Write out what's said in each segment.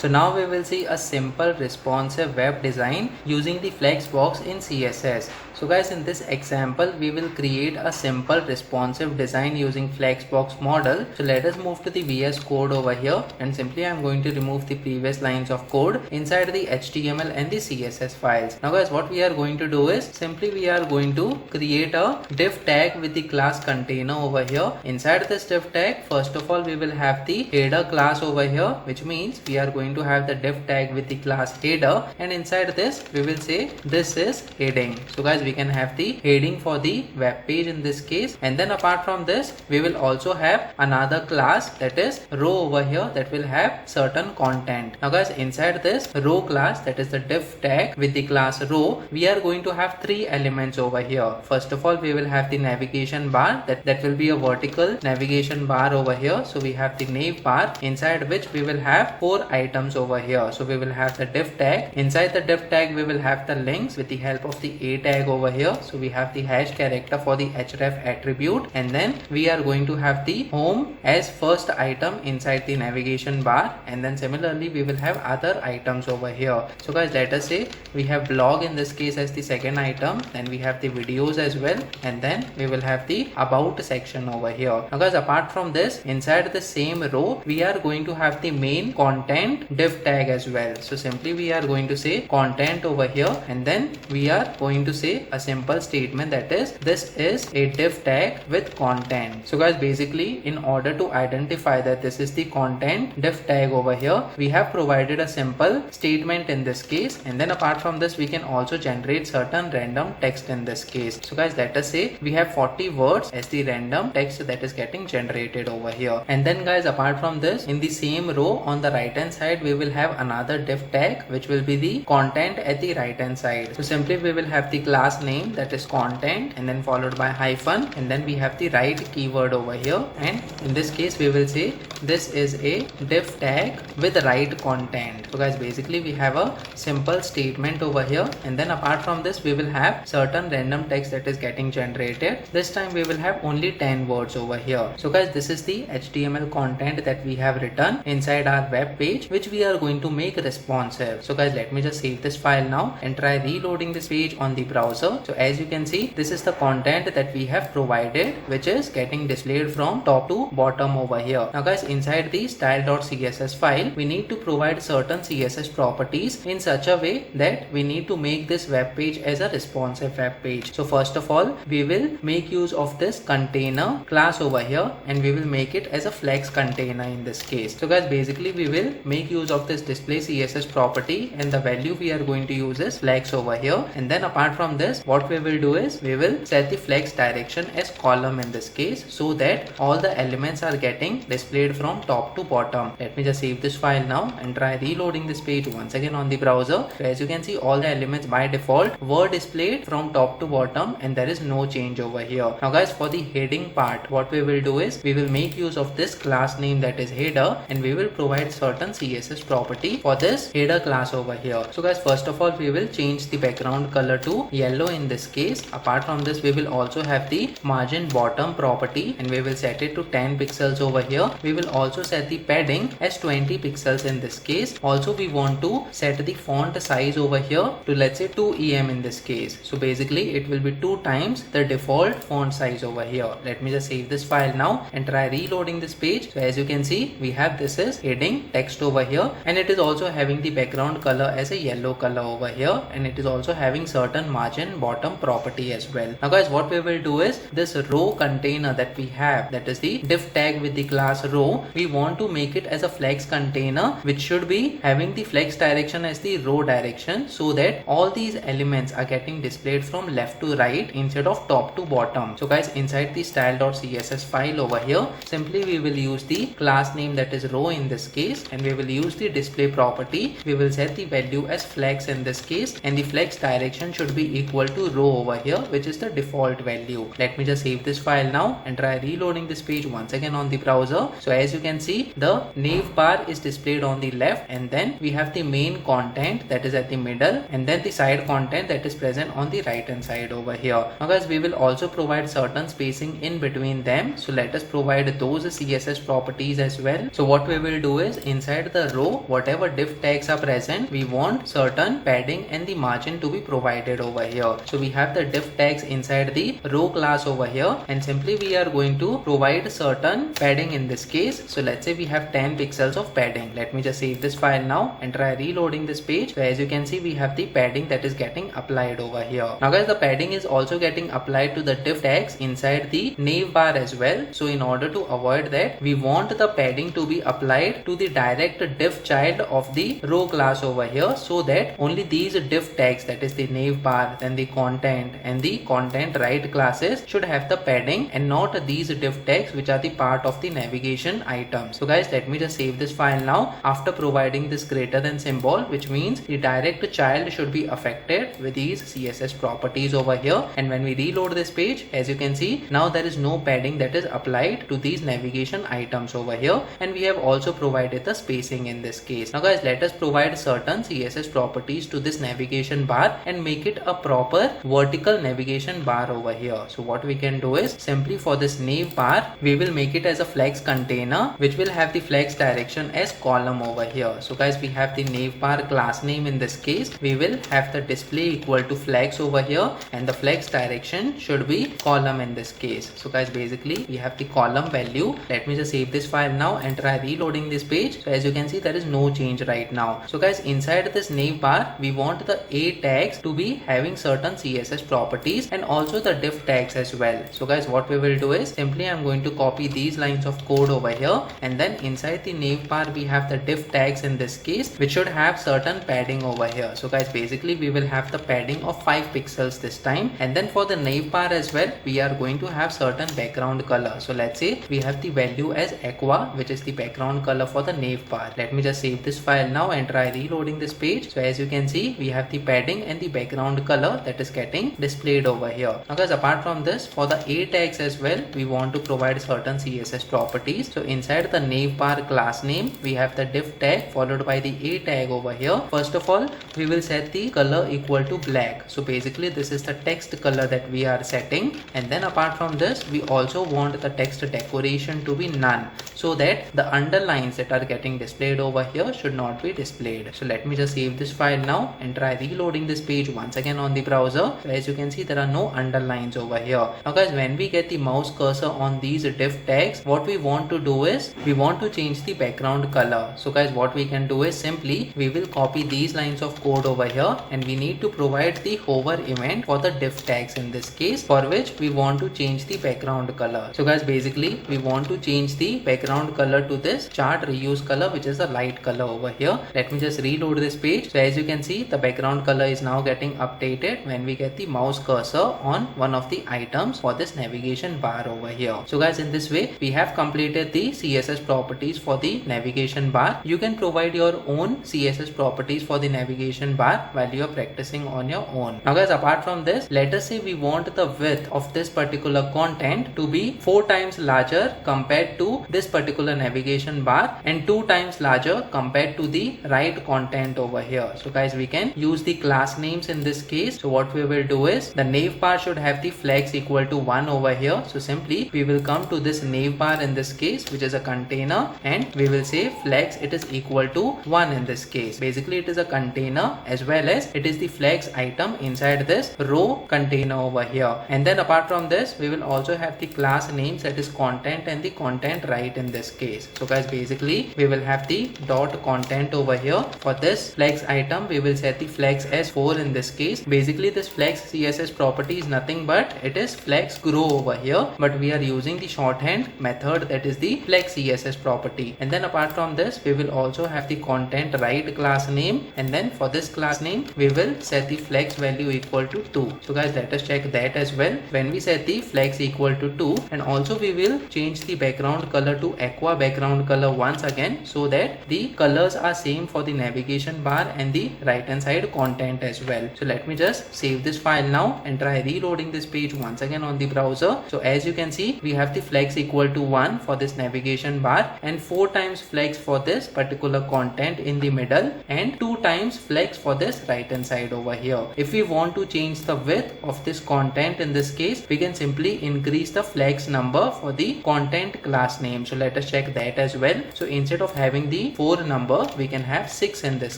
So now we will see a simple responsive web design using the Flexbox in CSS. So guys, in this example we will create a simple responsive design using Flexbox model. So let us move to the VS Code over here, and simply I am going to remove the previous lines of code inside the HTML and the CSS files. Now guys, what we are going to do is simply we are going to create a div tag with the class container over here. Inside this div tag, first of all we will have the header class over here, which means we are going to have the div tag with the class header, and inside this we will say this is heading. So guys, we can have the heading for the web page in this case, and then apart from this we will also have another class, that is row over here, that will have certain content. Now guys, inside this row class, that is the div tag with the class row, we are going to have three elements over here. First of all, we will have the navigation bar, that will be a vertical navigation bar over here. So we have the nav bar, inside which we will have four items over here. So we will have the div tag. Inside the div tag we will have the links with the help of the a tag over here. So we have the hash character for the href attribute, and then we are going to have the home as first item inside the navigation bar, and then similarly we will have other items over here. So guys, let us say we have blog in this case as the second item, then we have the videos as well, and then we will have the about section over here. Now guys, apart from this, inside the same row we are going to have the main content div tag as well. So simply we are going to say content over here, and then we are going to say a simple statement, that is this is a div tag with content. So guys, basically in order to identify that this is the content div tag over here, we have provided a simple statement in this case, and then apart from this we can also generate certain random text in this case. So guys, let us say we have 40 words as the random text that is getting generated over here, and then guys, apart from this, in the same row on the right hand side we will have another div tag which will be the content at the right hand side. So simply we will have the class name, that is content, and then followed by hyphen, and then we have the right keyword over here, and in this case we will say this is a div tag with right content. So guys, basically we have a simple statement over here, and then apart from this we will have certain random text that is getting generated. This time we will have only 10 words over here. So guys, this is the HTML content that we have written inside our web page, which we are going to make responsive. So guys, let me just save this file now and try reloading this page on the browser. So as you can see, this is the content that we have provided, which is getting displayed from top to bottom over here. Now guys, inside the style.css file we need to provide certain CSS properties in such a way that we need to make this web page as a responsive web page. So first of all, we will make use of this container class over here, and we will make it as a flex container in this case. So guys, basically we will make use of this display CSS property, and the value we are going to use is flex over here. And then apart from this, what we will do is we will set the flex direction as column in this case, so that all the elements are getting displayed from top to bottom. Let me just save this file now and try reloading this page once again on the browser. So as you can see, all the elements by default were displayed from top to bottom, and there is no change over here. Now guys, for the heading part, what we will do is we will make use of this class name, that is header, and we will provide certain CSS property for this header class over here. So guys, first of all we will change the background color to yellow in this case. Apart from this, we will also have the margin bottom property, and we will set it to 10 pixels over here. We will also set the padding as 20 pixels in this case. Also we want to set the font size over here to, let's say, 2 em in this case. So basically it will be 2 times the default font size over here. Let me just save this file now and try reloading this page. So as you can see, we have this is heading text over here, and it is also having the background color as a yellow color over here, and it is also having certain margin bottom property as well. Now guys, what we will do is this row container that we have, that is the div tag with the class row, we want to make it as a flex container, which should be having the flex direction as the row direction, so that all these elements are getting displayed from left to right instead of top to bottom. So guys, inside the style.css file over here, simply we will use the class name, that is row in this case, and we will use the display property. We will set the value as flex in this case, and the flex direction should be equal to row over here, which is the default value. Let me just save this file now and try reloading this page once again on the browser. So as you can see, the nav bar is displayed on the left, and then we have the main content that is at the middle, and then the side content that is present on the right hand side over here. Now guys, we will also provide certain spacing in between them. So let us provide those CSS properties as well. So what we will do is inside the row, whatever div tags are present, we want certain padding and the margin to be provided over here. So we have the div tags inside the row class over here, and simply we are going to provide certain padding in this case. So let's say we have 10 pixels of padding. Let me just save this file now and try reloading this page. So as you can see, we have the padding that is getting applied over here. Now guys, the padding is also getting applied to the div tags inside the nav bar as well. So in order to avoid that, we want the padding to be applied to the direct div child of the row class over here, so that only these div tags, that is the nav bar, then the content and the content right classes, should have the padding and not these div tags which are the part of the navigation items. So guys, let me just save this file now after providing this greater than symbol, which means the direct child should be affected with these CSS properties over here. And when we reload this page, as you can see, now there is no padding that is applied to these navigation items over here, and we have also provided the spacing in this case. Now guys, let us provide certain CSS properties to this navigation bar and make it a proper vertical navigation bar over here. So what we can do is simply for this nav bar, we will make it as a flex container which will have the flex direction as column over here. So guys, we have the nav bar class name in this case. We will have the display equal to flex over here, and the flex direction should be column in this case. So guys, basically we have the column value. Let me just save this file now and try reloading this page. So as you can see, there is no change right now. So guys, inside this nav bar, we want the a tags to be having certain CSS properties and also the div tags as well. So guys, what we will do is simply I'm going to copy these lines of code over here, and then inside the nav bar we have the div tags in this case, which should have certain padding over here. So guys, basically we will have the padding of 5 pixels this time, and then for the nav bar as well, we are going to have certain background color. So let's say we have the value as aqua, which is the background color for the nav bar. Let me just save this file now and try reloading this page. So as you can see, we have the padding and the background color that is getting displayed over here. Now guys, apart from this, for the a tags as well, we want to provide certain CSS properties. So inside the nav bar class name, we have the div tag followed by the a tag over here. First of all, we will set the color equal to black. So basically this is the text color that we are setting, and then apart from this, we also want the text decoration to be none, so that the underlines that are getting displayed over here should not be displayed. So let me just save this file now and try reloading this page once again on the browser. So as you can see, there are no underlines over here. Now guys, when we get the mouse cursor on these div tags, what we want to do is we want to change the background color. So guys, what we can do is simply we will copy these lines of code over here, and we need to provide the hover event for the div tags in this case, for which we want to change the background color. So guys, basically we want to change the background color to this chart reuse color, which is a light color over here. Let me just reload this page. So as you can see, the background color is now getting updated when we get the mouse cursor on one of the items for this navigation bar over here. So guys, in this way we have completed the CSS properties for the navigation bar. You can provide your own CSS properties for the navigation bar while you are practicing on your own. Now guys, apart from this, let us say we want the width of this particular content to be 4 times larger compared to this particular navigation bar and 2 times larger compared to the right content over here. So guys, we can use the class names in this case. So what we will do is the nav bar should have the flex equal to 1 over here. So simply we will come to this nav bar in this case, which is a container, and we will say flex it is equal to 1 in this case. Basically it is a container as well as it is the flex item inside this row container over here. And then apart from this, we will also have the class names, that is content and the content right in this case. So guys, basically we will have the dot content over here. For this flex item, we will set the flex as 4 in this case. Basically this flex CSS property is nothing but it is flex grow over here, but we are using the shorthand method, that is the flex CSS property. And then apart from this, we will also have the content right class name, and then for this class name we will set the flex value equal to 2. So guys, let us check that as well. When we set the flex equal to 2, and also we will change the background color to aqua background color once again, so that the colors are same for the navigation bar and the right hand side content as well. So let me just save this file now and try reloading this page once again on the browser. So as you can see, we have the flex equal to 1 for this navigation bar and 4 times flex for this particular content in the middle and 2 times flex for this right hand side over here. If we want to change the width of this content in this case, we can simply increase the flex number for the content class name. So let us check that as well. So instead of having the 4 number, we can have 6 in this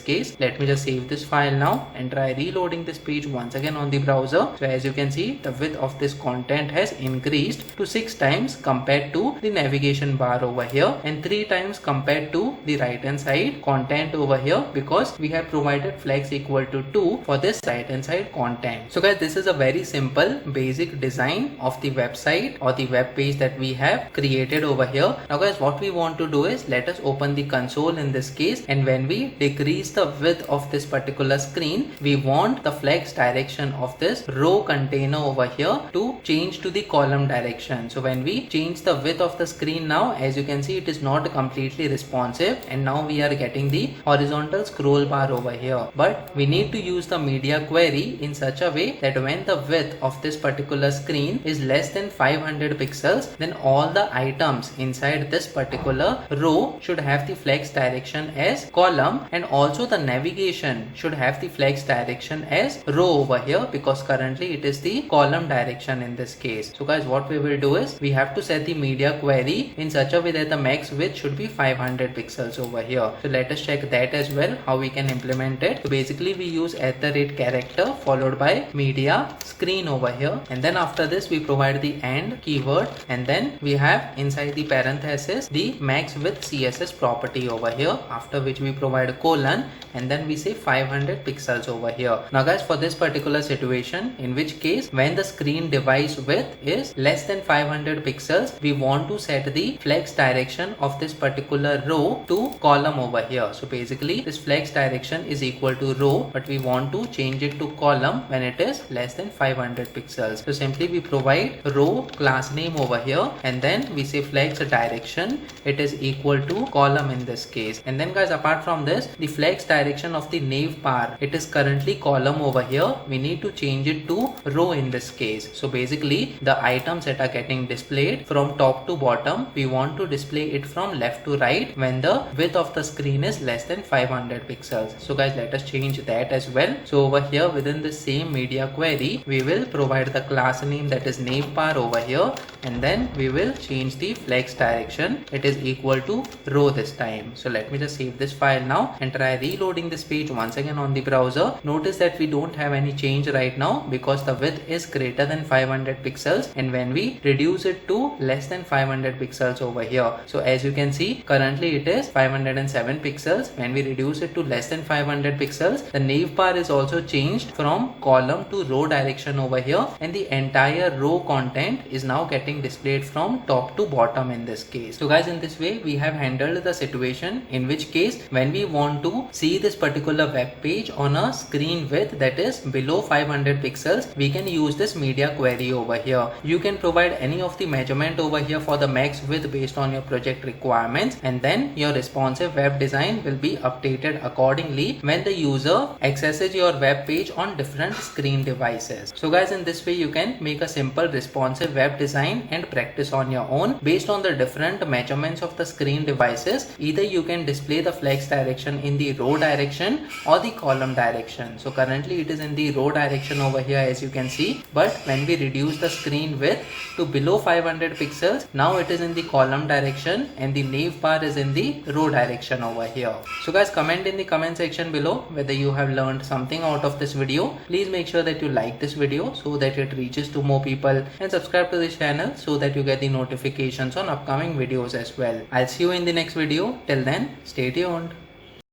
case. Let me just save this file now and try reloading this page once again on the browser. So as you can see, the width of this content has increased to 6 times compared to the navigation bar over here, and 3 times compared to the right hand side content over here, because we have provided flex equal to 2 for this right hand side content. So guys, this is a very simple basic design of the website or the web page that we have created over here. Now guys, what we want to do is, let us open the console in this case, and when we decrease the width of this particular screen, we want the flex direction of this row container over here to change to the column direction. So when we change the width of the screen now, as you can see, it is not completely responsive, and now we are getting the horizontal scroll bar over here. But we need to use the media query in such a way that when the width of this particular screen is less than 500 pixels, then all the items inside this particular row should have the flex direction as column, and also the navigation should have the flex direction as row over here, because currently it is the column direction in this case. So guys, what we will do is, we have to set the media query in such a way that the max width should be 500 pixels over here. So let us check that as well, how we can implement it. So basically we use character followed by media screen over here, and then after this we provide the and keyword, and then we have inside the parenthesis the max width CSS property over here, after which we provide a colon, and then we say 500 pixels over here. Now guys, for this particular situation, in which case when the screen device width is less than 500 pixels, we want to set the flex direction of this particular row to column over here. So basically this flex direction is equal to row, but we want to change it to column when it is less than 500 pixels. So simply we provide row class name over here, and then we say flex direction, it is equal to column in this case. And then guys, apart from this, the flex direction of the nav bar, it is currently column over here, we need to change it to row in this case. So basically the items that are getting displayed from top to bottom, we want to display it from left to right when the width of the screen is less than 500 pixels. So guys, let us change that as well. So over here within the same media query, we will provide the class name, that is nav bar over here, and then we will change the flex direction, it is equal to row this time. So let me just save this file now and try reloading this page once again on the browser. Notice that we don't have any change right now because the width is greater than 500 pixels, and when we reduce it to less than 500 pixels over here, so as you can see, currently it is 507 pixels. When we reduce it to less than 500 pixels, the nav bar is also changed from column to row direction over here, and the entire row content is now getting displayed from top to bottom in this case. So guys, in this way we have handled the situation in which case when we want to see this particular web page on a screen width that is below 500 pixels, we can use this media query over here. You can provide any of the measurement over here for the max width based on your project requirements, and then your responsive web design will be updated accordingly when the user accesses your web page on different screen devices. So guys, in this way you can make a simple responsive web design and practice on your own based on the different measurements of the screen devices. Either you can display the flex direction in the row direction or the column direction. So currently it is in the row direction over here, as you can see, but when we reduce the screen width to below 500 pixels, now it is in the column direction and the nav bar is in the row direction over here. So guys, comment in the comment section below whether you have learned something out of this video. Please make sure that you like this video so that it reaches to more people, and subscribe to this channel so that you get the notifications on upcoming videos as well. I'll see you in the next video. Till then, stay tuned.